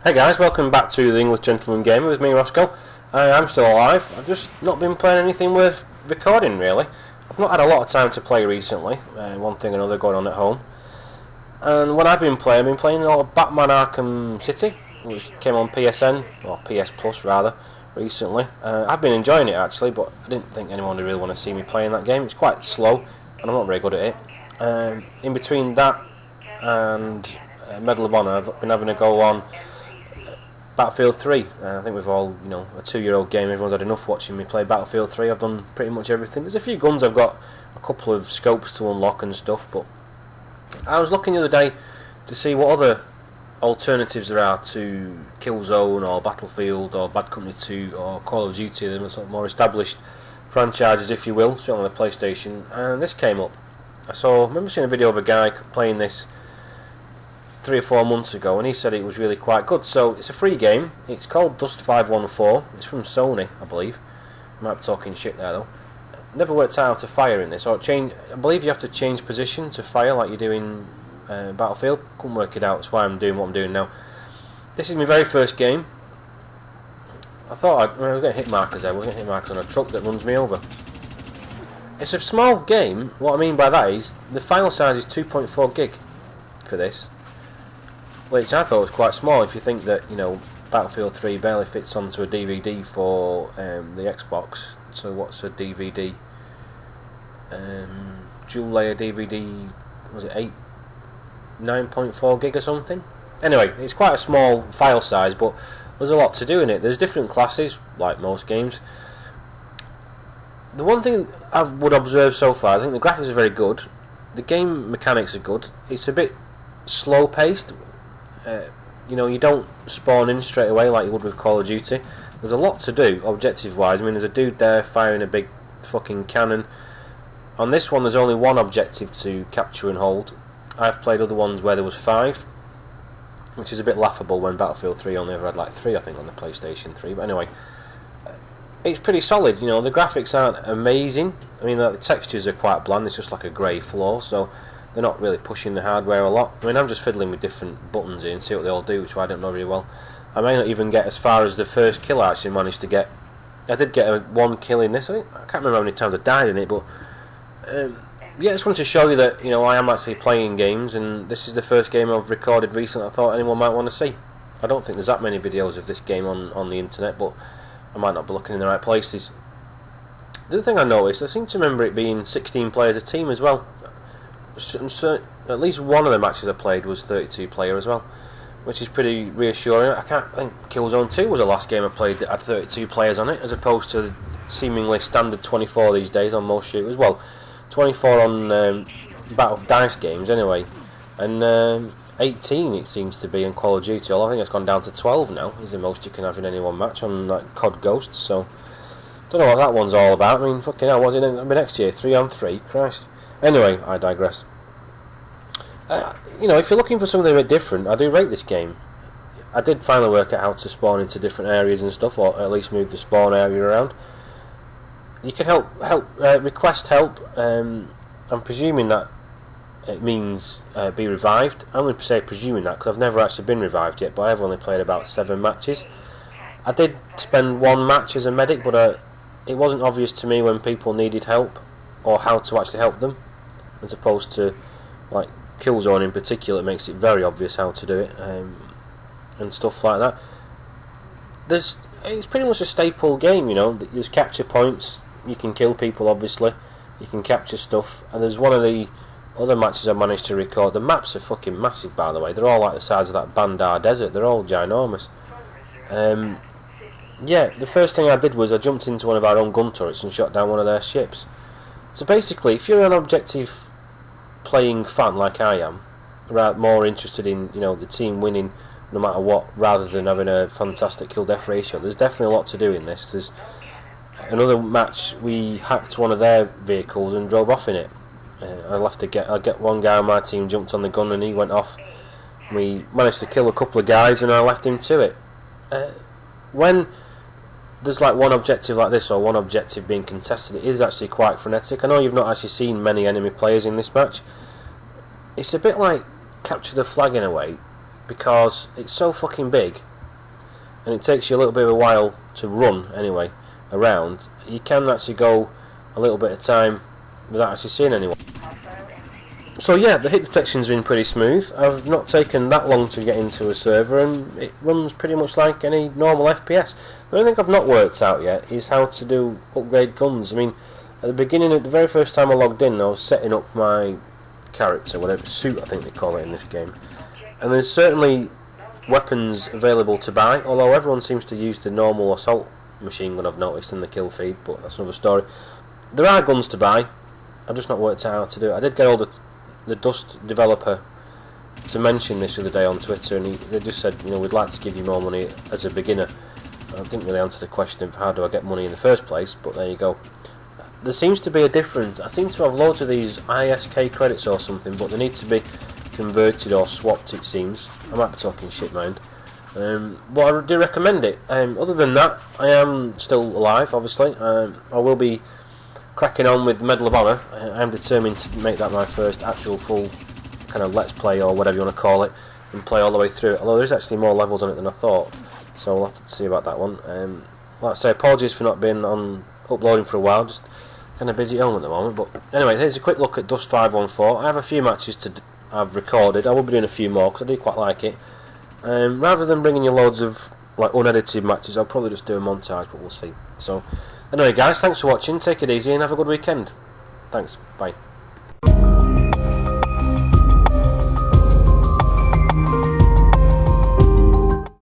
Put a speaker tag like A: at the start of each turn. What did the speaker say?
A: Hey guys, welcome back to the English Gentleman Gamer with me, Roscoe. I'm still alive. I've just not been playing anything worth recording, really. I've not had a lot of time to play recently, one thing or another going on at home. And when I've been playing a lot of Batman Arkham City, which came on PSN, or PS Plus rather, recently. I've been enjoying it actually, but I didn't think anyone would really want to see me playing that game. It's quite slow, and I'm not very good at it. In between that and Medal of Honor, I've been having a go on Battlefield 3. I think we've all, a 2-year-old game, everyone's had enough watching me play Battlefield 3. I've done pretty much everything. There's a few guns I've got, a couple of scopes to unlock and stuff, but I was looking the other day to see what other alternatives there are to Killzone or Battlefield or Bad Company 2 or Call of Duty, the sort of more established franchises, if you will, certainly on the PlayStation, and this came up. I remember seeing a video of a guy playing this 3 or 4 months ago, and he said it was really quite good. So it's a free game. It's called Dust 514. It's from Sony, I believe. I might be talking shit there though. Never worked out how to fire in this. I believe you have to change position to fire like you do in Battlefield. Couldn't work it out. That's why I'm doing what I'm doing now. This is my very first game. I thought we're getting hit markers there. We're getting hit markers on a truck that runs me over. It's a small game. What I mean by that is the file size is 2.4 gig for this. Which I thought was quite small if you think that, Battlefield 3 barely fits onto a DVD for the Xbox. So what's a DVD? Dual layer DVD, was it 9.4 gig or something? Anyway, it's quite a small file size, but there's a lot to do in it. There's different classes, like most games. The one thing I would observe so far, I think the graphics are very good. The game mechanics are good. It's a bit slow paced. You don't spawn in straight away like you would with Call of Duty. There's a lot to do, objective wise. I mean, there's a dude there firing a big fucking cannon. On this one there's only one objective to capture and hold. I've played other ones where there was 5, which is a bit laughable when Battlefield 3 only ever had like 3, I think, on the PlayStation 3. But anyway, it's pretty solid. The graphics aren't amazing. I mean, the textures are quite bland. It's just like a grey floor, so they're not really pushing the hardware a lot. I mean, I'm just fiddling with different buttons here and see what they all do, which I don't know really well. I may not even get as far as the first kill I actually managed to get. I did get one kill in this. I can't remember how many times I died in it, but yeah, I just wanted to show you that I am actually playing games, and this is the first game I've recorded recently I thought anyone might want to see. I don't think there's that many videos of this game on the internet, but I might not be looking in the right places. The other thing I noticed, I seem to remember it being 16 players a team as well. At least one of the matches I played was 32 player as well, which is pretty reassuring. I think Killzone 2 was the last game I played that had 32 players on it, as opposed to seemingly standard 24 these days on most shooters. Well, 24 on Battle Dice games anyway, and 18 it seems to be in Call of Duty. Although I think it's gone down to 12 now, is the most you can have in any one match on like COD Ghosts. So don't know what that one's all about. I mean, fucking hell, what's it going to be next year? 3-on-3? Christ. Anyway, I digress. If you're looking for something a bit different, I do rate this game. I did finally work out how to spawn into different areas and stuff, or at least move the spawn area around. You can request help. I'm presuming that it means be revived. I'm going to say presuming that because I've never actually been revived yet, but I've only played about 7 matches. I did spend 1 match as a medic, but it wasn't obvious to me when people needed help or how to actually help them, as opposed to like Killzone in particular. It makes it very obvious how to do it, and stuff like that. It's pretty much a staple game, There's capture points. You can kill people, obviously. You can capture stuff, and there's one of the other matches I managed to record. The maps are fucking massive, by the way. They're all like the size of that Bandar Desert. They're all ginormous. Yeah, the first thing I did was I jumped into one of our own gun turrets and shot down one of their ships. So basically, if you're an objective playing fan like I am, more interested in the team winning no matter what, rather than having a fantastic kill-death ratio, there's definitely a lot to do in this. There's another match, we hacked one of their vehicles and drove off in it. I get one guy on my team jumped on the gun and he went off. We managed to kill a couple of guys and I left him to it. When there's like one objective like this, or one objective being contested, it is actually quite frenetic. I know you've not actually seen many enemy players in this match. It's a bit like capture the flag in a way, because it's so fucking big and it takes you a little bit of a while to run anyway around, you can actually go a little bit of time without actually seeing anyone. So yeah, the hit detection's been pretty smooth. I've not taken that long to get into a server, and it runs pretty much like any normal FPS. The only thing I've not worked out yet is how to upgrade guns. I mean, at the beginning, the very first time I logged in, I was setting up my character, whatever, suit I think they call it in this game. And there's certainly weapons available to buy, although everyone seems to use the normal assault machine gun I've noticed in the kill feed, but that's another story. There are guns to buy, I've just not worked out how to do it. I did get all the Dust developer to mention this the other day on Twitter, and they just said, you know, we'd like to give you more money as a beginner. I didn't really answer the question of how do I get money in the first place, but there you go. There seems to be a difference. I seem to have loads of these ISK credits or something, but they need to be converted or swapped, it seems. I might be talking shit, mind. But I do recommend it. Other than that, I am still alive, obviously. I will be cracking on with Medal of Honor. I am determined to make that my first actual full kind of let's play, or whatever you want to call it, and play all the way through it. Although there's actually more levels on it than I thought, so we'll have to see about that one. Like I say, apologies for not being on uploading for a while, just kind of busy at home at the moment. But anyway, here's a quick look at Dust 514. I have a few matches I've recorded. I will be doing a few more because I do quite like it. Rather than bringing you loads of like unedited matches, I'll probably just do a montage, but we'll see. So anyway guys, thanks for watching, take it easy and have a good weekend. Thanks, bye.